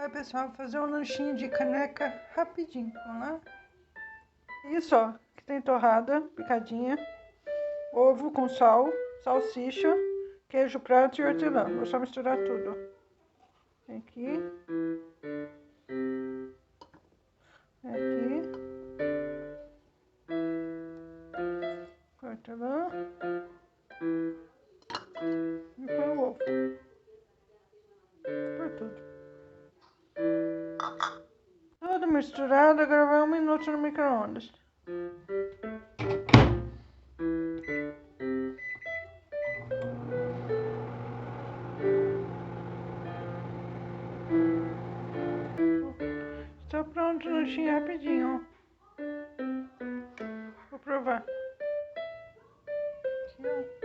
Aí, pessoal, vou fazer um lanchinho de caneca rapidinho, vamos lá? Isso, ó, que tem torrada, picadinha, ovo com sal, salsicha, queijo prato e hortelã. Vou só misturar tudo. Tem aqui. Aqui. Hortelã. E põe o ovo. Por tudo. Tudo misturado, agora vai 1 minuto no micro-ondas. Está pronto o lanchinho rapidinho, ó. Vou provar. Aqui, ó.